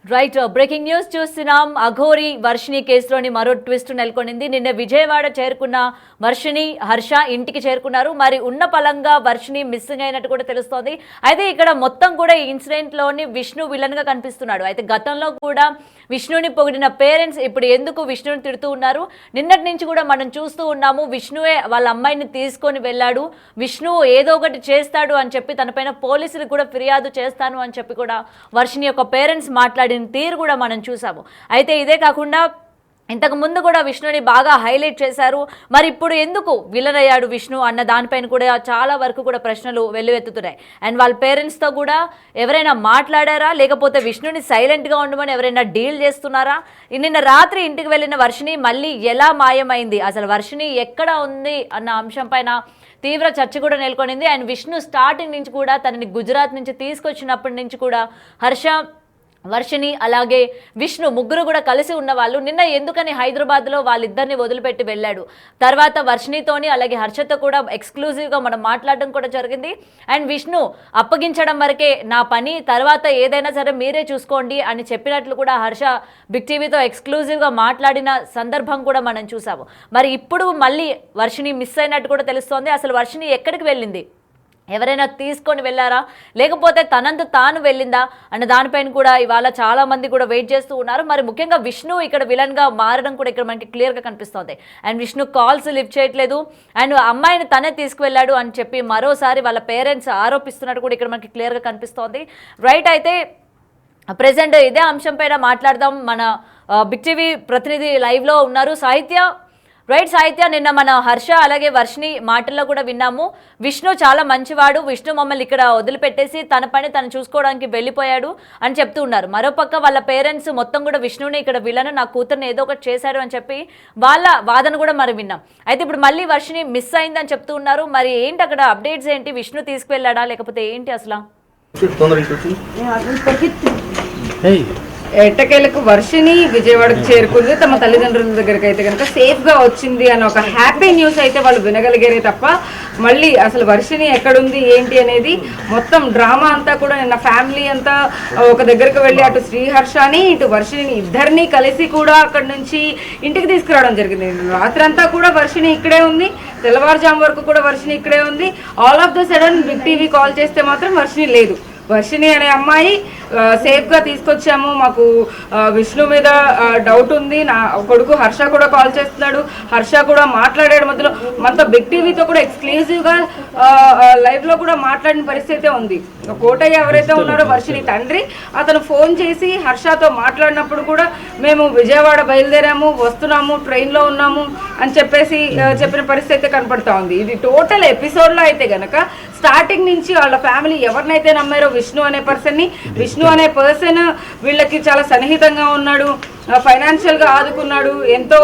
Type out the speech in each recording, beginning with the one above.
Right breaking news చూస్తున్నాం. అఘోరి వర్షిణి కేసులోని మరో twist నెలకొనింది. నిన్న విజయవాడ చేరుకున్న వర్షిణి హర్ష ఇంటికి చేరుకున్నారు. మరి ఉన్న పలంగా వర్షిణి మిస్సింగ్ అయినట్టు కూడా తెలుస్తోంది. అయితే ఇక్కడ మొత్తం కూడా ఈ ఇన్సిడెంట్ లోని విష్ణు విలన్ గా కనిపిస్తున్నాడు. అయితే గతంలో కూడా విష్ణుని పొగిడిన పేరెంట్స్ ఇప్పుడు ఎందుకు విష్ణుని తిడుతూ ఉన్నారు? నిన్నటి నుంచి కూడా మనం చూస్తూ ఉన్నాము. విష్ణువే వాళ్ళ అమ్మాయిని తీసుకొని వెళ్ళాడు, విష్ణు ఏదో ఒకటి చేస్తాడు అని చెప్పి తనపైన పోలీసులకు కూడా ఫిర్యాదు చేస్తాను అని చెప్పి కూడా వర్షిణి యొక్క పేరెంట్స్ మాట్లాడిన తీరు కూడా మనం చూసాము. అయితే ఇదే కాకుండా ఇంతకు ముందు కూడా విష్ణుని బాగా హైలైట్ చేశారు. మరి ఇప్పుడు ఎందుకు విలన్ అయ్యాడు విష్ణు అన్న దానిపైన కూడా చాలా వరకు కూడా ప్రశ్నలు వెల్లువెత్తుతున్నాయి. అండ్ వాళ్ళ పేరెంట్స్తో కూడా ఎవరైనా మాట్లాడారా, లేకపోతే విష్ణుని సైలెంట్గా ఉండమని ఎవరైనా డీల్ చేస్తున్నారా? నిన్న రాత్రి ఇంటికి వెళ్ళిన వర్షిణి మళ్ళీ ఎలా మాయమైంది, అసలు వర్షిణి ఎక్కడ ఉంది అన్న అంశం పైన తీవ్ర చర్చ కూడా నెలకొనింది. అండ్ విష్ణు స్టార్టింగ్ నుంచి కూడా తనని గుజరాత్ నుంచి తీసుకొచ్చినప్పటి నుంచి కూడా హర్ష, వర్షిణి అలాగే విష్ణు ముగ్గురు కూడా కలిసి ఉన్న వాళ్ళు నిన్న ఎందుకని హైదరాబాద్లో వాళ్ళిద్దరిని వదిలిపెట్టి వెళ్ళాడు. తర్వాత వర్షిణితోని అలాగే హర్షతో కూడా ఎక్స్క్లూజివ్గా మనం మాట్లాడడం కూడా జరిగింది. అండ్ విష్ణు అప్పగించడం వరకే నా పని, తర్వాత ఏదైనా సరే మీరే చూసుకోండి అని చెప్పినట్లు కూడా హర్ష బిగ్ టీవీతో ఎక్స్క్లూజివ్గా మాట్లాడిన సందర్భం కూడా మనం చూసాము. మరి ఇప్పుడు మళ్ళీ వర్షిణి మిస్ అయినట్టు కూడా తెలుస్తోంది. అసలు వర్షిణి ఎక్కడికి వెళ్ళింది, ఎవరైనా తీసుకొని వెళ్ళారా, లేకపోతే తనంత తాను వెళ్ళిందా అన్న దానిపైన కూడా ఇవాళ చాలా మంది కూడా వెయిట్ చేస్తూ ఉన్నారు. మరి ముఖ్యంగా విష్ణు ఇక్కడ విలన్గా మారడం కూడా ఇక్కడ మనకి క్లియర్గా కనిపిస్తోంది. అండ్ విష్ణు కాల్స్ లిఫ్ట్ చేయట్లేదు, అండ్ అమ్మాయిని తనే తీసుకువెళ్ళాడు అని చెప్పి మరోసారి వాళ్ళ పేరెంట్స్ ఆరోపిస్తున్నట్టు కూడా ఇక్కడ మనకి క్లియర్గా కనిపిస్తోంది. రైట్, అయితే ప్రెసెంట్ ఇదే అంశం పైన మాట్లాడదాం. మన బిగ్ టీవీ ప్రతినిధి లైవ్లో ఉన్నారు సాహిత్య. రైట్ సాహిత్య, నిన్న మన హర్ష అలాగే వర్షిణి మాటల్లో కూడా విన్నాము, విష్ణు చాలా మంచివాడు, విష్ణు మమ్మల్ని ఇక్కడ వదిలిపెట్టేసి తన పని తను చూసుకోవడానికి వెళ్ళిపోయాడు అని చెప్తూ ఉన్నారు. మరోపక్క వాళ్ళ పేరెంట్స్ మొత్తం కూడా విష్ణుని ఇక్కడ విలను, నా కూతుర్ని ఏదో ఒకటి చేశాడు అని చెప్పి వాళ్ళ వాదన కూడా మరి విన్నాం. అయితే ఇప్పుడు మళ్ళీ వర్షిణి మిస్ అయిందని చెప్తూ ఉన్నారు. మరి ఏంటి అక్కడ అప్డేట్స్ ఏంటి, విష్ణు తీసుకువెళ్ళాడా లేకపోతే ఏంటి అసలు? ఎట్టకేలకు వర్షిణి విజయవాడకు చేరుకుంది. తమ తల్లిదండ్రుల దగ్గరికి అయితే కనుక సేఫ్ గా వచ్చింది అని ఒక హ్యాపీ న్యూస్ అయితే వాళ్ళు వినగలిగారే తప్ప మళ్ళీ అసలు వర్షిణి ఎక్కడుంది ఏంటి అనేది మొత్తం డ్రామా అంతా కూడా నిన్న ఫ్యామిలీ అంతా ఒక దగ్గరకు వెళ్ళి అటు శ్రీహర్షని ఇటు వర్షిణిని ఇద్దరిని కలిసి కూడా అక్కడి నుంచి ఇంటికి తీసుకురావడం జరిగింది. రాత్రి అంతా కూడా వర్షిణి ఇక్కడే ఉంది, తెల్లవారుజాము వరకు కూడా వర్షిణి ఇక్కడే ఉంది. All of the sudden big TV call చేస్తే మాత్రం వర్షిణి లేదు. వర్షిణి అనే అమ్మాయి సేఫ్గా తీసుకొచ్చాము, మాకు విష్ణు మీద డౌట్ ఉంది, నా కొడుకు హర్ష కూడా కాల్ చేస్తున్నాడు, హర్ష కూడా మాట్లాడాడు మధ్యలో, మనతో బిగ్ టీవీతో కూడా ఎక్స్క్లూజివ్గా లైవ్లో కూడా మాట్లాడిన పరిస్థితి ఉంది. కోటయ్య ఎవరైతే ఉన్నారో వర్షిణి తండ్రి, అతను ఫోన్ చేసి హర్షతో మాట్లాడినప్పుడు కూడా మేము విజయవాడ బయలుదేరాము, వస్తున్నాము, ట్రైన్లో ఉన్నాము అని చెప్పేసి చెప్పిన పరిస్థితి అయితే కనపడతా ఉంది. ఇది టోటల్ ఎపిసోడ్లో అయితే గనక స్టార్టింగ్ నుంచి వాళ్ళ ఫ్యామిలీ ఎవరినైతే నమ్మారో విష్ణు అనే పర్సన్ని, విష్ణు అనే పర్సన్ వీళ్ళకి చాలా సన్నిహితంగా ఉన్నాడు, ఫైనాన్షియల్గా ఆదుకున్నాడు, ఎంతో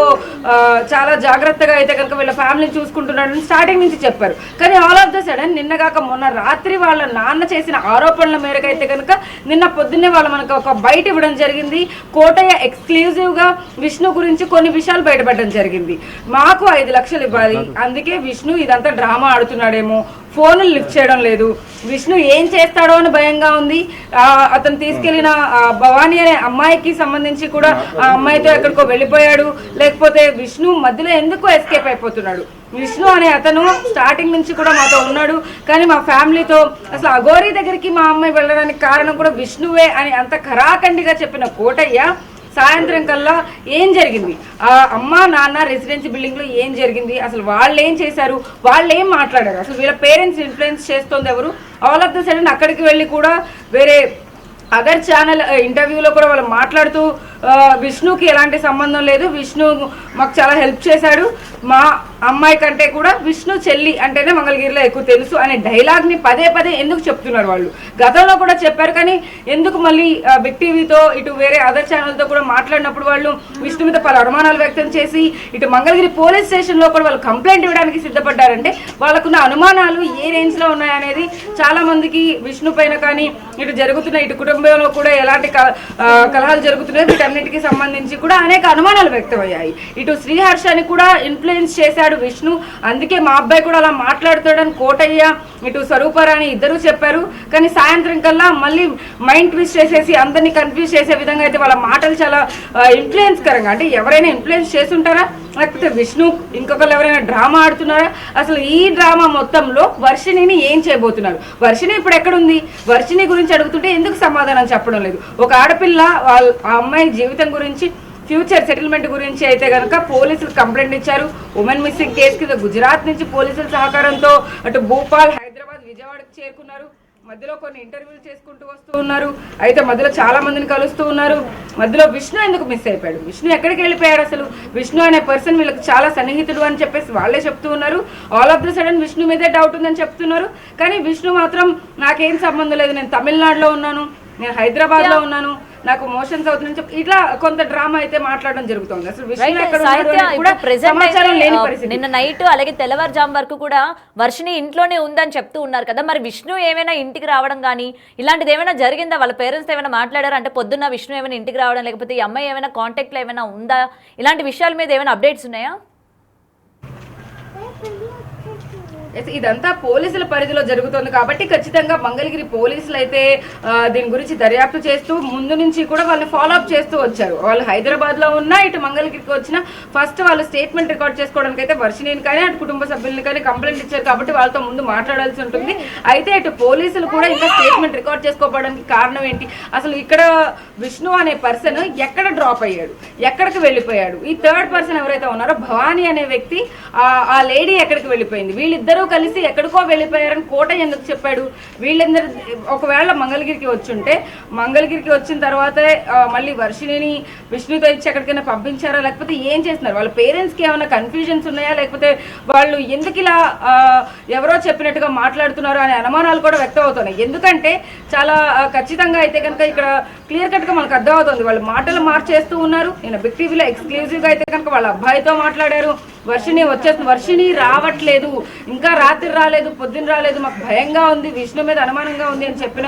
చాలా జాగ్రత్తగా అయితే కనుక వీళ్ళ ఫ్యామిలీని చూసుకుంటున్నాడు అని స్టార్టింగ్ నుంచి చెప్పారు. కానీ ఆల్ ఆఫ్ ద సడన్ నిన్నగాక మొన్న రాత్రి వాళ్ళ నాన్న చేసిన ఆరోపణల మేరకు అయితే కనుక నిన్న పొద్దున్నే వాళ్ళు మనకు ఒక బయట ఇవ్వడం జరిగింది. కోటయ్య ఎక్స్క్లూజివ్గా విష్ణు గురించి కొన్ని విషయాలు బయటపడడం జరిగింది. మాకు 5 లక్షలు ఇవ్వాలి, అందుకే విష్ణు ఇదంతా డ్రామా ఆడుతున్నాడేమో, ఫోన్లు లిఫ్ట్ చేయడం లేదు, విష్ణు ఏం చేస్తాడో అని భయంగా ఉంది. అతను తీసుకెళ్లిన భవానీ అనే అమ్మాయికి సంబంధించి కూడా ఆ అమ్మాయితో ఎక్కడికో వెళ్ళిపోయాడు, లేకపోతే విష్ణు మధ్యలో ఎందుకు ఎస్కేప్ అయిపోతున్నాడు. విష్ణు అనే అతను స్టార్టింగ్ నుంచి కూడా మాతో ఉన్నాడు, కానీ మా ఫ్యామిలీతో అసలు అఘోరీ దగ్గరికి మా అమ్మాయి వెళ్ళడానికి కారణం కూడా విష్ణువే అని అంత ఖరాఖండిగా చెప్పిన కోటయ్య సాయంత్రం కల్లా ఏం జరిగింది, ఆ అమ్మ నాన్న రెసిడెన్సీ బిల్డింగ్ లో ఏం జరిగింది, అసలు వాళ్ళు ఏం చేశారు, వాళ్ళు ఏం మాట్లాడారు, అసలు వీళ్ళ పేరెంట్స్ ఇన్ఫ్లుయెన్స్ చేస్తుంది ఎవరు, ఆల్ ఆఫ్ ద సడన్ అక్కడికి వెళ్ళి కూడా వేరే అదర్ ఛానల్ ఇంటర్వ్యూలో కూడా వాళ్ళు మాట్లాడుతూ విష్ణుకి ఎలాంటి సంబంధం లేదు, విష్ణు మాకు చాలా హెల్ప్ చేశాడు, మా అమ్మాయి కంటే కూడా విష్ణు చెల్లి అంటేనే మంగళగిరిలో ఎక్కువ తెలుసు అనే డైలాగ్ని పదే పదే ఎందుకు చెప్తున్నారు వాళ్ళు? గతంలో కూడా చెప్పారు, కానీ ఎందుకు మళ్ళీ బిగ్ టీవీతో ఇటు వేరే అదర్ ఛానల్తో కూడా మాట్లాడినప్పుడు వాళ్ళు విష్ణు మీద పలు అనుమానాలు వ్యక్తం చేసి ఇటు మంగళగిరి పోలీస్ స్టేషన్లో కూడా వాళ్ళు కంప్లైంట్ ఇవ్వడానికి సిద్ధపడ్డారంటే వాళ్ళకున్న అనుమానాలు ఏ రేంజ్లో ఉన్నాయనేది చాలా మందికి విష్ణు పైన కానీ ఇటు జరుగుతున్న ఇటు కుటుంబంలో కూడా ఎలాంటి కలహాలు జరుగుతున్నాయో వీటన్నిటికి సంబంధించి కూడా అనేక అనుమానాలు వ్యక్తమయ్యాయి. ఇటు శ్రీహర్షని కూడా ఇన్ఫ్లుయెన్స్ చేశాడు విష్ణు, అందుకే మా అబ్బాయి కూడా అలా మాట్లాడుతాడని కోటయ్య ఇటు స్వరూపరాణి ఇద్దరు చెప్పారు. కానీ సాయంత్రం కల్లా మళ్ళీ మైండ్ ట్విస్ట్ చేసేసి అందరినీ కన్ఫ్యూజ్ చేసే విధంగా అయితే వాళ్ళ మాటలు చాలా ఇన్ఫ్లుయెన్స్ కరంగా, అంటే ఎవరైనా ఇన్ఫ్లుయెన్స్ చేస్తుంటారా లేకపోతే విష్ణు ఇంకొకరు ఎవరైనా డ్రామా ఆడుతున్నారా? అసలు ఈ డ్రామా మొత్తంలో వర్షిణిని ఏం చేయబోతున్నారు? వర్షిణి ఇప్పుడు ఎక్కడుంది? వర్షిణి గురించి అడుగుతుంటే ఎందుకు సమాధానం చెప్పడం లేదు? ఒక ఆడపిల్ల ఆ అమ్మాయి జీవితం గురించి, ఫ్యూచర్ సెటిల్మెంట్ గురించి అయితే కనుక పోలీసులు కంప్లైంట్ ఇచ్చారు. ఉమెన్ మిస్సింగ్ కేసు కింద గుజరాత్ నుంచి పోలీసుల సహకారంతో అటు భోపాల్, హైదరాబాద్, విజయవాడకు చేరుకున్నారు. మధ్యలో కొన్ని ఇంటర్వ్యూలు చేసుకుంటూ వస్తూ ఉన్నారు. అయితే మధ్యలో చాలా మందిని కలుస్తూ ఉన్నారు. మధ్యలో విష్ణు ఎందుకు మిస్ అయిపోయాడు? విష్ణు ఎక్కడికి వెళ్ళిపోయాడు? అసలు విష్ణు అనే పర్సన్ వీళ్ళకి చాలా సన్నిహితుడు అని చెప్పేసి వాళ్ళే చెప్తూ ఉన్నారు. All of the sudden Vishnu మీదే డౌట్ ఉందని చెప్తున్నారు. కానీ విష్ణు మాత్రం నాకేం సంబంధం లేదు, నేను తమిళనాడులో ఉన్నాను, నేను హైదరాబాద్ లో ఉన్నాను, నాకు మోషన్స్ అవుతుందని చెప్పి ఇట్లా కొంత డ్రామా అయితే మాట్లాడడం జరుగుతుంది. అసలు విష్ణు ఎక్కడ ఉన్నాడు కూడా సమాచారం లేని పరిస్థితి. నిన్న నైట్ అలాగే తెల్లవారుజాము వరకు కూడా వర్షిణి ఇంట్లోనే ఉందని చెప్తూ ఉన్నారు కదా, మరి విష్ణు ఏమైనా ఇంటికి రావడం కానీ ఇలాంటిది ఏమైనా జరిగిందా? వాళ్ళ పేరెంట్స్ ఏమైనా మాట్లాడారు అంటే పొద్దున్న విష్ణు ఏమైనా ఇంటికి రావడం, లేకపోతే ఈ అమ్మాయి ఏమైనా కాంటాక్ట్ లో ఏమైనా ఉందా? ఇలాంటి విషయాల మీద ఏమైనా అప్డేట్స్ ఉన్నాయా? ఇదంతా పోలీసుల పరిధిలో జరుగుతుంది కాబట్టి ఖచ్చితంగా మంగళగిరి పోలీసులు అయితే దీని గురించి దర్యాప్తు చేస్తూ ముందు నుంచి కూడా వాళ్ళని ఫాలో అప్ చేస్తూ వచ్చారు. వాళ్ళు హైదరాబాద్ లో ఉన్నా ఇటు మంగళగిరికి వచ్చినా ఫస్ట్ వాళ్ళు స్టేట్మెంట్ రికార్డ్ చేసుకోవడానికి అయితే వర్షిణిని కానీ అటు కుటుంబ సభ్యుల్ని కానీ కంప్లైంట్ ఇచ్చారు కాబట్టి వాళ్ళతో ముందు మాట్లాడాల్సి ఉంటుంది. అయితే ఇటు పోలీసులు కూడా ఇంకా స్టేట్మెంట్ రికార్డ్ చేసుకోవడానికి కారణం ఏంటి? అసలు ఇక్కడ విష్ణు అనే పర్సన్ ఎక్కడ డ్రాప్ అయ్యాడు, ఎక్కడికి వెళ్ళిపోయాడు? ఈ థర్డ్ పర్సన్ ఎవరైతే ఉన్నారో భవానీ అనే వ్యక్తి, ఆ లేడీ ఎక్కడికి వెళ్ళిపోయింది? వీళ్ళిద్దరూ కలిసి ఎక్కడికో వెళ్ళిపోయారని కోటయ్య ఎందుకు చెప్పాడు? వీళ్ళందరూ ఒకవేళ మంగళగిరికి వచ్చుంటే మంగళగిరికి వచ్చిన తర్వాతే మళ్ళీ వర్షిణిని విష్ణుతో ఇచ్చి ఎక్కడికైనా పంపించారా, లేకపోతే ఏం చేస్తున్నారు? వాళ్ళ పేరెంట్స్కి ఏమైనా కన్ఫ్యూజన్స్ ఉన్నాయా, లేకపోతే వాళ్ళు ఎందుకు ఇలా ఎవరో చెప్పినట్టుగా మాట్లాడుతున్నారు అనే అనుమానాలు కూడా వ్యక్తం అవుతున్నాయి. ఎందుకంటే చాలా ఖచ్చితంగా అయితే కనుక ఇక్కడ క్లియర్ కట్ గా మనకు అర్థమవుతుంది. వాళ్ళు మాటలు మార్చేస్తూ ఉన్నారు. నేను బిగ్ టీవీలో ఎక్స్క్లూజివ్ గా అయితే కనుక వాళ్ళ అబ్బాయితో మాట్లాడారు. వర్షిణి వచ్చేస్తుంది, వర్షిణి రావట్లేదు, ఇంకా రాత్రి రాలేదు, పొద్దున్న రాలేదు, మాకు భయంగా ఉంది, విష్ణు మీద అనుమానంగా ఉంది అని చెప్పిన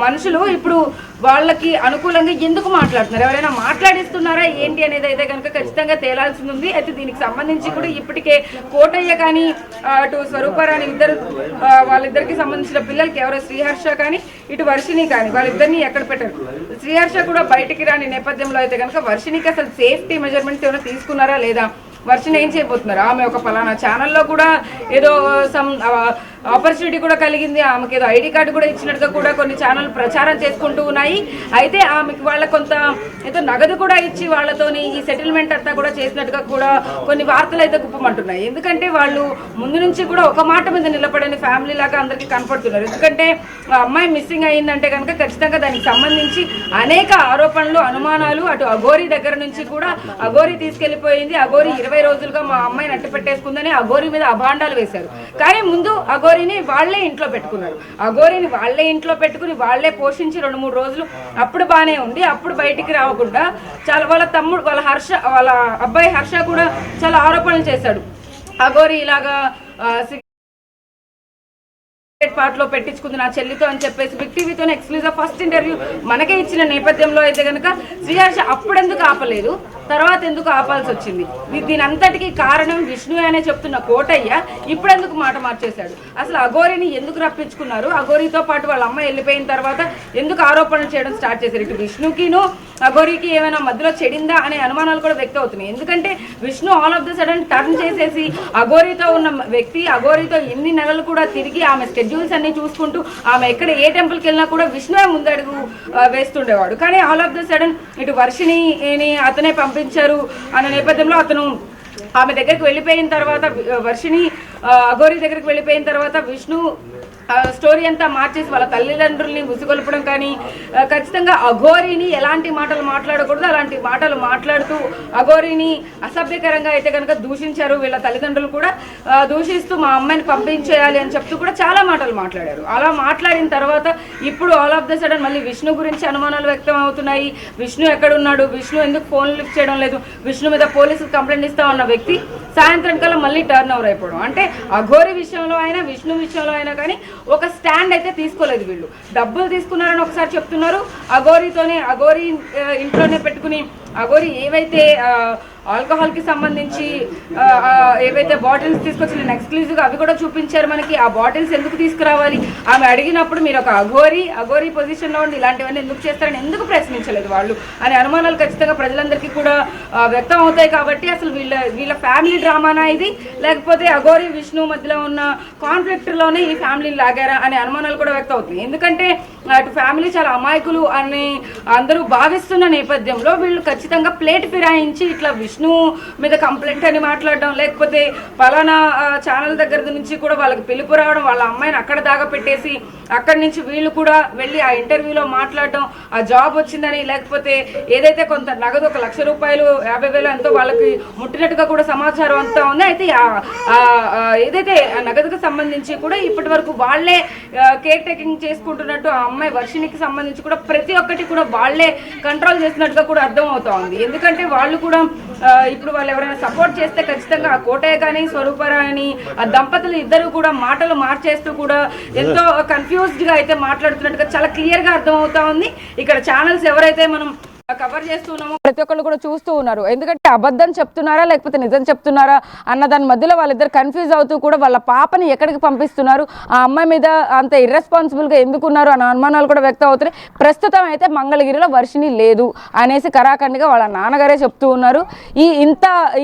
మనుషులు ఇప్పుడు వాళ్ళకి అనుకూలంగా ఎందుకు మాట్లాడుతున్నారు? ఎవరైనా మాట్లాడిస్తున్నారా ఏంటి అనేది అయితే కనుక ఖచ్చితంగా తేలాల్సి ఉంది. అయితే దీనికి సంబంధించి కూడా ఇప్పటికే కోటయ్య కానీ అటు స్వరూపరాని ఇద్దరు వాళ్ళిద్దరికి సంబంధించిన పిల్లలకి ఎవరో శ్రీహర్ష కానీ ఇటు వర్షిణి కానీ వాళ్ళిద్దరిని ఎక్కడ పెట్టారు? శ్రీహర్ష కూడా బయటికి రాని నేపథ్యంలో అయితే కనుక వర్షిణికి అసలు సేఫ్టీ మెజర్మెంట్స్ ఏమైనా తీసుకున్నారా లేదా? వర్షిణి ఏం చేయబోతున్నారు? ఆమె ఒక పలానా ఛానల్లో కూడా ఏదో సమ్ ఆపర్చునిటీ కూడా కలిగింది, ఆమెకి ఏదో ఐడి కార్డు కూడా ఇచ్చినట్టుగా కూడా కొన్ని ఛానల్ ప్రచారం చేసుకుంటూ ఉన్నాయి. అయితే ఆమెకి వాళ్ళ కొంత ఏదో నగదు కూడా ఇచ్చి వాళ్ళతోని ఈ సెటిల్మెంట్ అంతా కూడా చేసినట్టుగా కూడా కొన్ని వార్తలు అయితే గుప్పమంటున్నాయి. ఎందుకంటే వాళ్ళు ముందు నుంచి కూడా ఒక మాట మీద నిలబడని ఫ్యామిలీ లాగా అందరికీ కనపడుతున్నారు. ఎందుకంటే అమ్మాయి మిస్సింగ్ అయ్యిందంటే కనుక ఖచ్చితంగా దానికి సంబంధించి అనేక ఆరోపణలు, అనుమానాలు అటు అఘోరి దగ్గర నుంచి కూడా అఘోరి తీసుకెళ్లిపోయింది, అఘోరి 20 రోజులుగా మా అమ్మాయిని అట్టు పెట్టేసుకుందని అఘోరి మీద అభాండాలు వేశారు. కానీ ముందు అఘోరిని వాళ్లే ఇంట్లో పెట్టుకున్నారు. అఘోరిని వాళ్లే ఇంట్లో పెట్టుకుని వాళ్లే పోషించి 2-3 రోజులు అప్పుడు బానే ఉంది. అప్పుడు బయటికి రావకుండా చాలా వాళ్ళ తమ్ముడు వాళ్ళ అబ్బాయి హర్ష కూడా చాలా ఆరోపణలు చేశాడు. అఘోరి ఇలాగా పార్ట్లో పెట్టించుకుంది నా చెల్లితో అని చెప్పేసి బిగ్ టీవీతోనే ఎక్స్క్లూజివ్ ఫస్ట్ ఇంటర్వ్యూ మనకే ఇచ్చిన నేపథ్యంలో అయితే కనుక శ్రీహర్ష అప్పుడెందుకు ఆపలేదు, తర్వాత ఎందుకు ఆపాల్సి వచ్చింది? దీని అంతటికీ కారణం విష్ణు అనే చెప్తున్న కోటయ్య ఇప్పుడెందుకు మాట మార్చేశాడు? అసలు అఘోరిని ఎందుకు రప్పించుకున్నారు? అఘోరితో పాటు వాళ్ళ అమ్మ వెళ్ళిపోయిన తర్వాత ఎందుకు ఆరోపణలు చేయడం స్టార్ట్ చేశారు? ఇటు విష్ణుకిను అఘోరికి ఏమైనా మధ్యలో చెడిందా అనే అనుమానాలు కూడా వ్యక్తం అవుతున్నాయి. ఎందుకంటే Vishnu all of the sudden turn చేసేసి అఘోరితో ఉన్న వ్యక్తి, అఘోరితో ఎన్ని నెలలు కూడా తిరిగి ఆమె షెడ్యూల్స్ అన్ని చూసుకుంటూ ఆమె ఎక్కడ ఏ టెంపుల్కి వెళ్ళినా కూడా విష్ణువే ముందడుగు వేస్తుండేవాడు. కానీ ఆల్ ఆఫ్ ద సడన్ ఇటు వర్షిణిని అతనే పంపించారు అనే నేపథ్యంలో అతను ఆమె దగ్గరికి వెళ్ళిపోయిన తర్వాత, వర్షిణి అఘోరి దగ్గరికి వెళ్ళిపోయిన తర్వాత విష్ణు స్టోరీ అంతా మార్చేసి వాళ్ళ తల్లిదండ్రుల్ని ముసుగొల్పడం కానీ, ఖచ్చితంగా అఘోరిని ఎలాంటి మాటలు మాట్లాడకూడదు అలాంటి మాటలు మాట్లాడుతూ అఘోరిని అసభ్యకరంగా అయితే కనుక దూషించారు. వీళ్ళ తల్లిదండ్రులు కూడా దూషిస్తూ మా అమ్మాయిని పంపించేయాలి అని చెప్తూ కూడా చాలా మాటలు మాట్లాడారు. అలా మాట్లాడిన తర్వాత ఇప్పుడు ఆల్ ఆఫ్ ద సడన్ మళ్ళీ విష్ణు గురించి అనుమానాలు వ్యక్తం అవుతున్నాయి. విష్ణు ఎక్కడున్నాడు, విష్ణు ఎందుకు ఫోన్ లిఫ్ట్ చేయడం లేదు, విష్ణు మీద పోలీసులు కంప్లైంట్ ఇస్తా ఉన్న వ్యక్తి సాయంత్రం కల్లా మళ్ళీ టర్న్ ఓవర్ అయిపోవడం. అంటే అఘోరి విషయంలో అయినా విష్ణు విషయంలో అయినా కానీ ఒక స్టాండ్ అయితే తీసుకోలేదు వీళ్ళు. డబ్బులు తీసుకున్నారని ఒకసారి చెప్తున్నారు, అఘోరి ఇంట్లోనే పెట్టుకుని అఘోరి ఏవైతే ఆల్కహాల్కి సంబంధించి ఏవైతే బాటిల్స్ తీసుకొచ్చిన ఎక్స్క్లూజివ్గా అవి కూడా చూపించారు మనకి. ఆ బాటిల్స్ ఎందుకు తీసుకురావాలి, ఆమె అడిగినప్పుడు మీరు ఒక అఘోరి పొజిషన్లో ఉండి ఇలాంటివన్నీ ఎందుకు చేస్తారని ఎందుకు ప్రశ్నించలేదు వాళ్ళు అనే అనుమానాలు ఖచ్చితంగా ప్రజలందరికీ కూడా వ్యక్తం అవుతాయి. కాబట్టి అసలు వీళ్ళ ఫ్యామిలీ డ్రామానా ఇది, లేకపోతే అఘోరి విష్ణు మధ్యలో ఉన్న కాన్ఫ్లిక్ట్లోనే ఈ ఫ్యామిలీని లాగారా అనే అనుమానాలు కూడా వ్యక్తం అవుతాయి. ఎందుకంటే అటు ఫ్యామిలీ చాలా అమాయకులు అని అందరూ భావిస్తున్న నేపథ్యంలో వీళ్ళు ఖచ్చితంగా ప్లేట్ ఫిరాయించి ఇట్లా విష్ణు మీద కంప్లైంట్ అని మాట్లాడడం, లేకపోతే పలానా ఛానల్ దగ్గర నుంచి కూడా వాళ్ళకి పిలుపు రావడం, వాళ్ళ అమ్మాయిని అక్కడ దాగా పెట్టేసి అక్కడి నుంచి వీళ్ళు కూడా వెళ్ళి ఆ ఇంటర్వ్యూలో మాట్లాడడం, ఆ జాబ్ వచ్చిందని, లేకపోతే ఏదైతే కొంత నగదు 1 లక్ష రూపాయలు 50,000 ఎంతో వాళ్ళకి ముట్టినట్టుగా కూడా సమాచారం అంతా ఉంది. అయితే ఏదైతే నగదుకు సంబంధించి కూడా ఇప్పటి వరకు వాళ్లే కేర్ టేకింగ్ చేసుకుంటున్నట్టు ఆ అమ్మాయి వర్షినికి సంబంధించి కూడా ప్రతి ఒక్కటి కూడా వాళ్లే కంట్రోల్ చేసినట్టుగా కూడా అర్థం అవుతా ఉంది. ఎందుకంటే వాళ్ళు కూడా ఇప్పుడు వాళ్ళు ఎవరైనా సపోర్ట్ చేస్తే ఖచ్చితంగా ఆ కోటయ్య కానీ స్వరూపరాణి ఆ దంపతులు ఇద్దరు కూడా మాటలు మార్చేస్తూ కూడా ఎంతో కన్ఫ్యూజ్డ్ గా అయితే మాట్లాడుతున్నట్టుగా చాలా క్లియర్ గా అర్థం అవుతా ఉంది. ఇక్కడ ఛానల్స్ ఎవరైతే మనం కవర్ చేస్తున్నామో ప్రతి ఒక్కళ్ళు కూడా చూస్తూ ఉన్నారు. ఎందుకంటే అబద్ధం చెప్తున్నారా లేకపోతే నిజం చెప్తున్నారా అన్న దాని మధ్యలో వాళ్ళిద్దరు కన్ఫ్యూజ్ అవుతూ కూడా వాళ్ళ పాపని ఎక్కడికి పంపిస్తున్నారు, ఆ అమ్మాయి మీద అంత ఇర్రెస్పాన్సిబుల్గా ఎందుకున్నారు అన్న అనుమానాలు కూడా వ్యక్తం అవుతున్నాయి. ప్రస్తుతం అయితే మంగళగిరిలో వర్షిని లేదు అనేసి కరాఖండిగా వాళ్ళ నాన్నగారే చెప్తూ ఉన్నారు.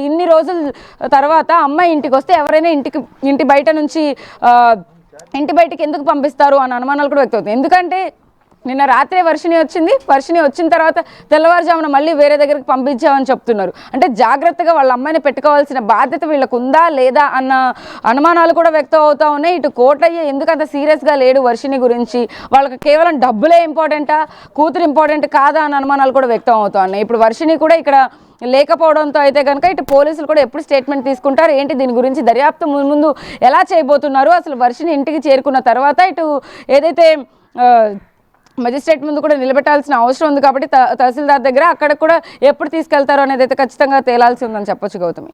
ఇన్ని రోజుల తర్వాత అమ్మాయి ఇంటికి వస్తే ఎవరైనా ఇంటి బయట నుంచి ఇంటి బయటికి ఎందుకు పంపిస్తారు అన్న అనుమానాలు కూడా వ్యక్తం అవుతాయి. ఎందుకంటే నిన్న రాత్రే వర్షిని వచ్చిన తర్వాత తెల్లవారుజామున మళ్ళీ వేరే దగ్గరికి పంపించామని చెప్తున్నారు. అంటే జాగ్రత్తగా వాళ్ళ అమ్మాయిని పెట్టుకోవాల్సిన బాధ్యత వీళ్ళకు ఉందా లేదా అన్న అనుమానాలు కూడా వ్యక్తం అవుతా ఉన్నాయి. ఇటు కోటయ్య ఎందుకు అంత సీరియస్గా లేడు వర్షిని గురించి, వాళ్ళకి కేవలం డబ్బులే ఇంపార్టెంటా, కూతురు ఇంపార్టెంట్ కాదా అన్న అనుమానాలు కూడా వ్యక్తం అవుతా ఉన్నాయి. ఇప్పుడు వర్షిని కూడా ఇక్కడ లేకపోవడంతో అయితే కనుక ఇటు పోలీసులు కూడా ఎప్పుడు స్టేట్మెంట్ తీసుకుంటారు, ఏంటి దీని గురించి దర్యాప్తు ముందు ఎలా చేయబోతున్నారు, అసలు వర్షిని ఇంటికి చేరుకున్న తర్వాత ఇటు ఏదైతే మెజిస్ట్రేట్ ముందు కూడా నిలబెట్టాల్సిన అవసరం ఉంది. కాబట్టి తహసీల్దార్ దగ్గర అక్కడ కూడా ఎప్పుడు తీసుకెళ్తారో అనేది అయితే ఖచ్చితంగా తేలాల్సి ఉందని చెప్పొచ్చు గౌతమి.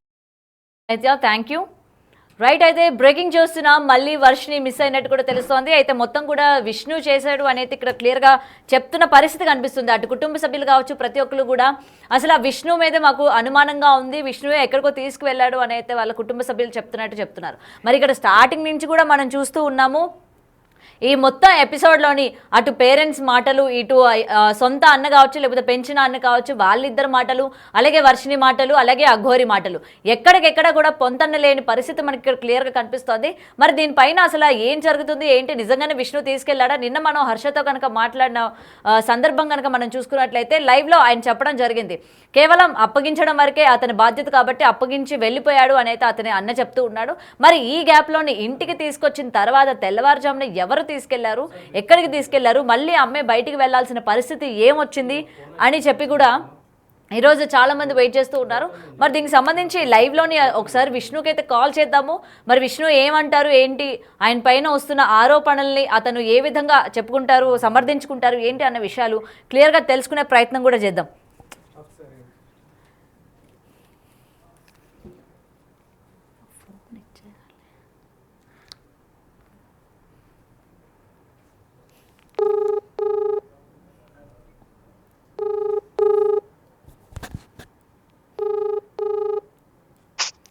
అయితే థ్యాంక్ యూ. రైట్, అయితే బ్రేకింగ్ చూస్తున్నాం, మళ్ళీ వర్షిని మిస్ అయినట్టు కూడా తెలుస్తోంది. అయితే మొత్తం కూడా విష్ణు చేశాడు అనేది ఇక్కడ క్లియర్గా చెప్తున్న పరిస్థితి కనిపిస్తుంది. అటు కుటుంబ సభ్యులు కావచ్చు, ప్రతి ఒక్కరు కూడా అసలు ఆ విష్ణు మీద మాకు అనుమానంగా ఉంది, విష్ణువే ఎక్కడికో తీసుకువెళ్ళాడు అని అయితే వాళ్ళ కుటుంబ సభ్యులు చెప్తున్నారు. మరి ఇక్కడ స్టార్టింగ్ నుంచి కూడా మనం చూస్తూ ఉన్నాము ఈ మొత్తం ఎపిసోడ్లోని అటు పేరెంట్స్ మాటలు, ఇటు సొంత అన్న కావచ్చు లేకపోతే పెంచిన అన్న కావచ్చు, వాళ్ళిద్దరు మాటలు, అలాగే వర్షిని మాటలు, అలాగే అఘోరి మాటలు, ఎక్కడికెక్కడ కూడా పొంతన్న లేని పరిస్థితి మనకి ఇక్కడ క్లియర్గా కనిపిస్తోంది. మరి దీనిపైన అసలు ఏం జరుగుతుంది ఏంటి, నిజంగానే విష్ణు తీసుకెళ్లాడా? నిన్న మనం హర్షతో కనుక మాట్లాడిన సందర్భం కనుక మనం చూసుకున్నట్లయితే లైవ్లో ఆయన చెప్పడం జరిగింది, కేవలం అప్పగించడం వరకే అతని బాధ్యత కాబట్టి అప్పగించి వెళ్ళిపోయాడు అని అయితే అతని అన్న చెప్తూ ఉన్నాడు. మరి ఈ గ్యాప్లోని ఇంటికి తీసుకొచ్చిన తర్వాత తెల్లవారుజామున ఎవరు తీసుకెళ్లారు, ఎక్కడికి తీసుకెళ్లారు, మళ్ళీ అమ్మాయి బయటికి వెళ్లాల్సిన పరిస్థితి ఏమొచ్చింది అని చెప్పి కూడా ఈరోజు చాలా మంది వెయిట్ చేస్తూ ఉన్నారు. మరి దీనికి సంబంధించి లైవ్లోని ఒకసారి విష్ణుకి అయితే కాల్ చేద్దాము. మరి విష్ణు ఏమంటారు, ఏంటి ఆయన పైన వస్తున్న ఆరోపణల్ని అతను ఏ విధంగా చెప్పుకుంటారు, సమర్థించుకుంటారు ఏంటి అన్న విషయాలు క్లియర్గా తెలుసుకునే ప్రయత్నం కూడా చేద్దాం.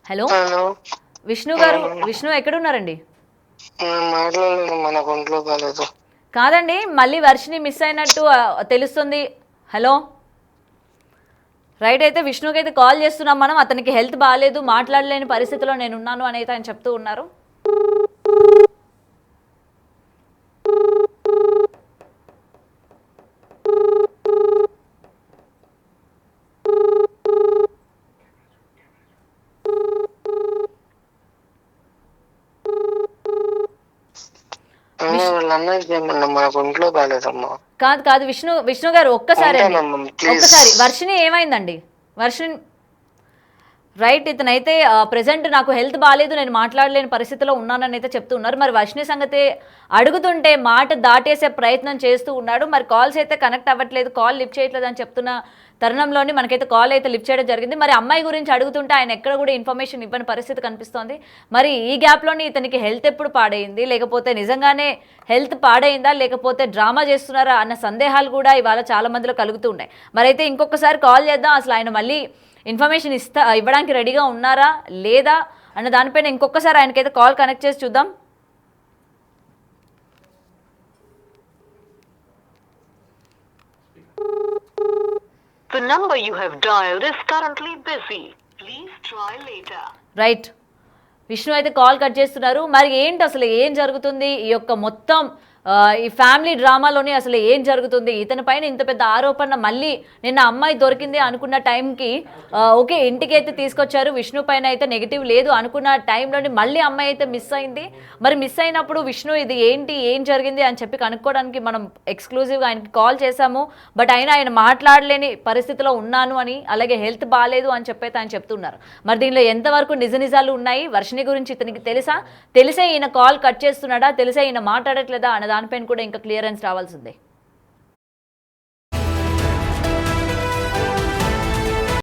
హలో విష్ణు గారు, విష్ణు ఎక్కడున్నారండి? కాదండి, మళ్ళీ వర్షిని మిస్ అయినట్టు తెలుస్తుంది. హలో, రైట్, అయితే విష్ణుకి అయితే కాల్ చేస్తున్నాం మనం, అతనికి హెల్త్ బాగాలేదు, మాట్లాడలేని పరిస్థితిలో నేను ఉన్నాను అని అయితే ఆయన చెప్తూ ఉన్నారు. కాదు విష్ణు గారు ఒక్కసారి వర్షిని ఏమైందండి? రైట్, ఇతనైతే ప్రెసెంట్ నాకు హెల్త్ బాగాలేదు, నేను మాట్లాడలేని పరిస్థితిలో ఉన్నానని అయితే చెప్తున్నారు. మరి వర్షిణి సంగతి అడుగుతుంటే మాట దాటేసే ప్రయత్నం చేస్తూ ఉన్నాడు. మరి కాల్స్ అయితే కనెక్ట్ అవ్వట్లేదు, కాల్ లిఫ్ట్ చేయట్లేదు అని చెప్తున్న తరుణంలోని మనకైతే కాల్ అయితే లిఫ్ట్ చేయడం జరిగింది. మరి అమ్మాయి గురించి అడుగుతుంటే ఆయన ఎక్కడ కూడా ఇన్ఫర్మేషన్ ఇవ్వని పరిస్థితి కనిపిస్తోంది. మరి ఈ గ్యాప్లోని ఇతనికి హెల్త్ ఎప్పుడు పాడైంది, లేకపోతే నిజంగానే హెల్త్ పాడైందా, లేకపోతే డ్రామా చేస్తున్నారా అన్న సందేహాలు కూడా ఇవాళ చాలా మందిలో కలుగుతూ ఉన్నాయి. మరి అయితే ఇంకొకసారి కాల్ చేద్దాం, అసలు ఆయన మళ్ళీ ఇన్ఫర్మేషన్ ఇవ్వడానికి రెడీగా ఉన్నారా లేదా అన్న దానిపైన ఇంకొకసారి ఆయనకైతే కాల్ కనెక్ట్ చేసి చూద్దాం. The number you have dialed is currently busy. Please try later. Right, Vishnu అయితే కాల్ కట్ చేస్తున్నారు. మరి ఏంటి అసలు ఏం జరుగుతుంది ఈ యొక్క మొత్తం ఈ ఫ్యామిలీ డ్రామాలోని అసలు ఏం జరుగుతుంది? ఇతని పైన ఇంత పెద్ద ఆరోపణ, మళ్ళీ నిన్న అమ్మాయి దొరికింది అనుకున్న టైంకి ఓకే ఇంటికి అయితే తీసుకొచ్చారు, విష్ణు పైన అయితే నెగిటివ్ లేదు అనుకున్న టైంలోని మళ్ళీ అమ్మాయి అయితే మిస్ అయింది. మరి మిస్ అయినప్పుడు విష్ణు ఇది ఏంటి, ఏం జరిగింది అని చెప్పి కనుక్కోవడానికి మనం ఎక్స్క్లూజివ్గా ఆయనకి కాల్ చేశాము. బట్ అయినా ఆయన మాట్లాడలేని పరిస్థితిలో ఉన్నాను అని, అలాగే హెల్త్ బాగాలేదు అని చెప్పైతే ఆయన చెప్తున్నారు. మరి దీనిలో ఎంతవరకు నిజ నిజాలు ఉన్నాయి, వర్షిణి గురించి ఇతనికి తెలిసే ఈయన కాల్ కట్ చేస్తున్నాడా, తెలిసే ఈయన మాట్లాడట్లేదా అన్న దానిపైన కూడా ఇంకా క్లియరెన్స్ రావాల్సిందే.